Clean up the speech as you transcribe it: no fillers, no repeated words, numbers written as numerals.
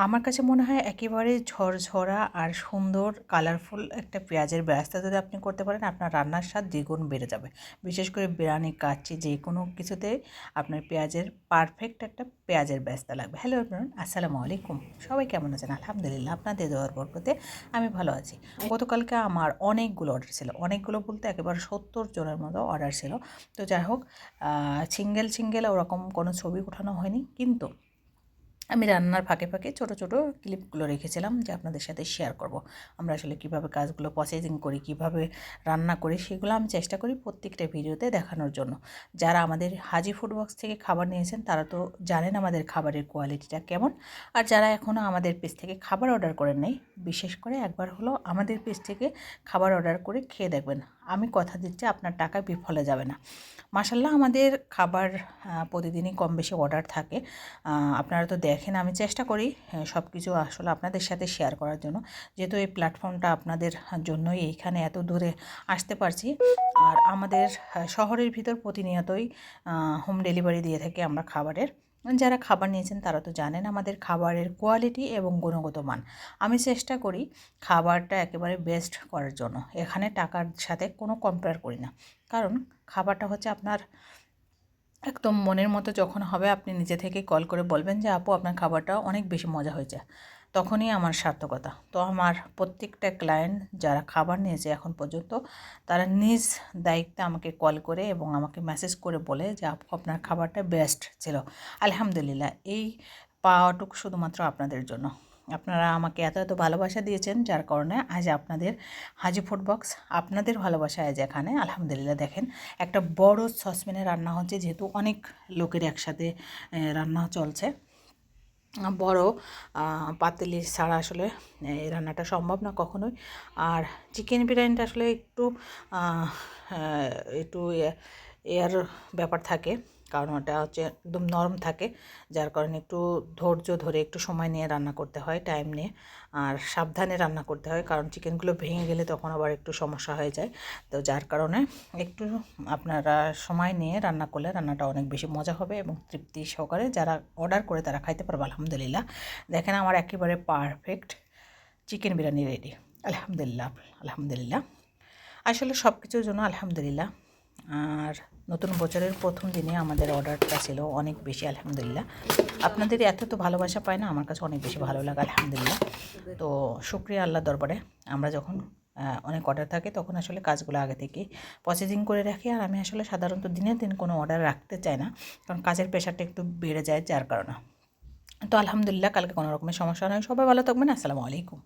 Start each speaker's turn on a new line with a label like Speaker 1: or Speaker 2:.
Speaker 1: আমার কাছে মনে হয় একেবারে ঝরঝরা আর সুন্দর কালারফুল একটা পেঁয়াজের বেরেস্তা যদি আপনি করতে পারেন, আপনার রান্নার স্বাদ দ্বিগুণ বেড়ে যাবে। বিশেষ করে বিরিয়ানি, কাচ্চি যে কোনো কিছুতে আপনার পেঁয়াজের পারফেক্ট একটা পেঁয়াজের বেরেস্তা লাগবে। হ্যালো এভরিওয়ান, আসসালামু আলাইকুম। সবাই কেমন আছেন? আলহামদুলিল্লাহ, আপনাদের দোয়ার বরকতে আমি ভালো আছি। গতকালকে আমার অনেকগুলো অর্ডার ছিল, অনেকগুলো বলতে একেবারে 70 জনের মতো অর্ডার ছিল। তো যাই হোক, সিঙ্গেল ওরকম কোনো ছবি ওঠানো হয়নি, কিন্তু আমি রান্নার ফাঁকে ফাঁকে ছোটো ছোটো ক্লিপগুলো রেখেছিলাম যে আপনাদের সাথে শেয়ার করব। আমরা আসলে কীভাবে কাজগুলো প্রসেসিং করি, কীভাবে রান্না করি, সেগুলো আমি চেষ্টা করি প্রত্যেকটা ভিডিওতে দেখানোর জন্য। যারা আমাদের হাজি ফুড বক্স থেকে খাবার নিয়েছেন তারা তো জানেন আমাদের খাবারের কোয়ালিটিটা কেমন। আর যারা এখনও আমাদের পেজ থেকে খাবার অর্ডার করেন নাই, বিশেষ করে একবার হলো আমাদের পেজ থেকে খাবার অর্ডার করে খেয়ে দেখবেন। আমি কথা দিচ্ছি আপনার টাকা বিফলে যাবে না। মাশাল্লাহ, আমাদের খাবার প্রতিদিনই কম বেশি অর্ডার থাকে। আপনারা তো দেখেন, আমি চেষ্টা করি সব কিছু আসলে আপনাদের সাথে শেয়ার করার জন্য, যেহেতু এই প্ল্যাটফর্মটা আপনাদের জন্যই এইখানে এত দূরে আসতে পারছি। আর আমাদের শহরের ভিতর প্রতিনিয়তই হোম ডেলিভারি দিয়ে থাকি আমরা খাবারের। যারা খাবার নিয়েছেন তারা তো জানেন আমাদের খাবারের কোয়ালিটি এবং গুণগত মান। আমি চেষ্টা করি খাবারটা একেবারে বেস্ট করার জন্য। এখানে টাকার সাথে কোনো কম্পেয়ার করি না, কারণ খাবারটা হচ্ছে আপনার একদম মনের মতো যখন হবে, আপনি নিজে থেকে কল করে বলবেন যে আপু আপনার খাবারটা অনেক বেশি মজা হয়েছে, তখনই আমার সার্থকতা। তো আমার প্রত্যেকটা ক্লায়েন্ট যারা খাবার নিয়েছে এখন পর্যন্ত, তারা নিজ দায়িত্বে আমাকে কল করে এবং আমাকে মেসেজ করে বলে যে আপু আপনার খাবারটা বেস্ট ছিল। আলহামদুলিল্লাহ, এই পাওয়াটুকু শুধুমাত্র আপনাদের জন্য। আপনারা আমাকে এত এত ভালোবাসা দিয়েছেন, যার কারণে আজ আপনাদের হাজি ফুড বক্স আপনাদের ভালোবাসা আজ এখানে। আলহামদুলিল্লাহ, দেখেন একটা বড় সসপ্যানে রান্না হচ্ছে, যেহেতু অনেক লোকের একসাথে রান্না চলছে। বড় পাতিলি ছাড়া আসলে এই রান্নাটা সম্ভব না কখনোই। আর চিকেন বিরিয়ানিটা আসলে একটু এয়ার ব্যাপার থাকে, কারণ ওটা হচ্ছে একদম নরম থাকে, যার কারণে একটু ধৈর্য ধরে একটু সময় নিয়ে রান্না করতে হয়, টাইম নিয়ে। আর সাবধানে রান্না করতে হয়, কারণ চিকেনগুলো ভেঙে গেলে তখন আবার একটু সমস্যা হয়ে যায়। তো যার কারণে একটু আপনারা সময় নিয়ে রান্না করলে রান্নাটা অনেক বেশি মজা হবে এবং তৃপ্তি সহকারে যারা অর্ডার করে তারা খাইতে পারবে। আলহামদুলিল্লাহ, দেখেন আমার একেবারে পারফেক্ট চিকেন বিরিয়ানি রেডি। আলহামদুলিল্লাহ আলহামদুলিল্লাহ, আসলে সব কিছুর জন্য আলহামদুলিল্লাহ। আর নতুন বছরের প্রথম দিনে আমাদের অর্ডারটা ছিল অনেক বেশি। আলহামদুলিল্লাহ, আপনাদের এত তো ভালোবাসা পায় না, আমার কাছে অনেক বেশি ভালো লাগে। আলহামদুলিল্লাহ, তো শুকরিয়া আল্লাহ দরবারে। আমরা যখন অনেক অর্ডার থাকে তখন আসলে কাজগুলো আগে থেকেই প্রসেসিং করে রাখি। আর আমি আসলে সাধারণত দিনের দিন কোনো অর্ডার রাখতে চাই না, কারণ কাজের প্রেশারটা একটু বেড়ে যায়, যার কারণে। তো আলহামদুলিল্লাহ, কালকে কোনো রকমের সমস্যা নয়। সবাই ভালো থাকবেন। আসসালামু আলাইকুম।